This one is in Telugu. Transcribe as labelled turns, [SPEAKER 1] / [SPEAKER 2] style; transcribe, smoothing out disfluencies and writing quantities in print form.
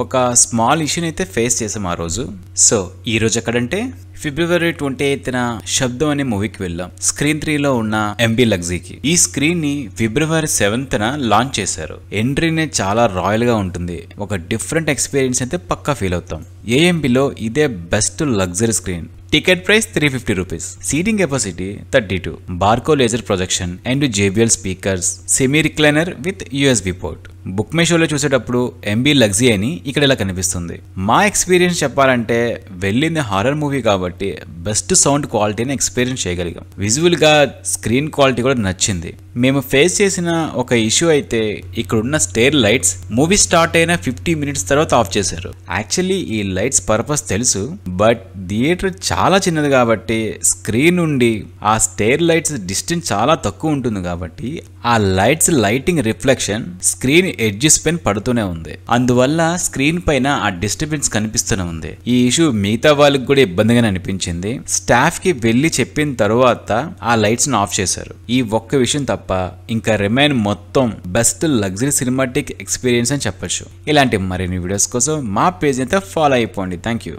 [SPEAKER 1] ఒక స్మాల్ ఇష్యూని అయితే ఫేస్ చేసాం ఆ రోజు. సో ఈ రోజు ఎక్కడంటే ఫిబ్రవరి 28న శబ్దం అనే మూవీకి వెళ్ళాం. స్క్రీన్ 3లో ఉన్న ఎంబీ లగ్జీకి. ఈ స్క్రీన్ ని ఫిబ్రవరి 7న లాంచ్ చేశారు. ఎంట్రీనే చాలా రాయల్ గా ఉంటుంది. ఒక డిఫరెంట్ ఎక్స్పీరియన్స్ అయితే పక్కా ఫీల్ అవుతాం. ఏఎంబీలో ఇదే best luxury screen. Ticket price 350 rupees. Seating capacity 32. Barco laser projection and JBL speakers. Semi recliner with USB port. Book my షోలో చూసేటప్పుడు ఎంబీ లగ్జీ అని ఇక్కడ ఇలా కనిపిస్తుంది. మా ఎక్స్పీరియన్స్ చెప్పాలంటే వెళ్ళింది హారర్ మూవీ కాబట్టి బెస్ట్ సౌండ్ క్వాలిటీని ఎక్స్పీరియన్స్ చేయగలిగాం. విజువల్ గా స్క్రీన్ క్వాలిటీ కూడా నచ్చింది. మేము ఫేస్ చేసిన ఒక ఇష్యూ అయితే ఇక్కడున్న స్టేర్ లైట్స్ మూవీ స్టార్ట్ అయిన 50 మినిట్స్ తర్వాత ఆఫ్ చేశారు. యాక్చువల్లీ ఈ లైట్స్ పర్పస్ తెలుసు, బట్ థియేటర్ చాలా చిన్నది కాబట్టి స్క్రీన్ నుండి ఆ స్టేర్ లైట్స్ డిస్టెన్స్ చాలా తక్కువ ఉంటుంది కాబట్టి ఆ lights lighting reflection screen edges పైన పడుతూనే ఉంది. అందువల్ల స్క్రీన్ పైన ఆ డిస్టర్బెన్స్ కనిపిస్తూనే ఉంది. ఈ ఇష్యూ మిగతా వాళ్ళకి కూడా ఇబ్బందిగానే అనిపించింది. స్టాఫ్ కి వెళ్లి చెప్పిన తర్వాత ఆ లైట్స్ ని ఆఫ్ చేశారు. ఈ ఒక్క విషయం తప్ప ఇంకా రిమైన్ మొత్తం బెస్ట్ లగ్జరీ సినిమాటిక్ ఎక్స్పీరియన్స్ అని చెప్పొచ్చు. ఇలాంటి మరిన్ని వీడియోస్ కోసం మా పేజ్ అయితే ఫాలో అయిపోండి. Thank you.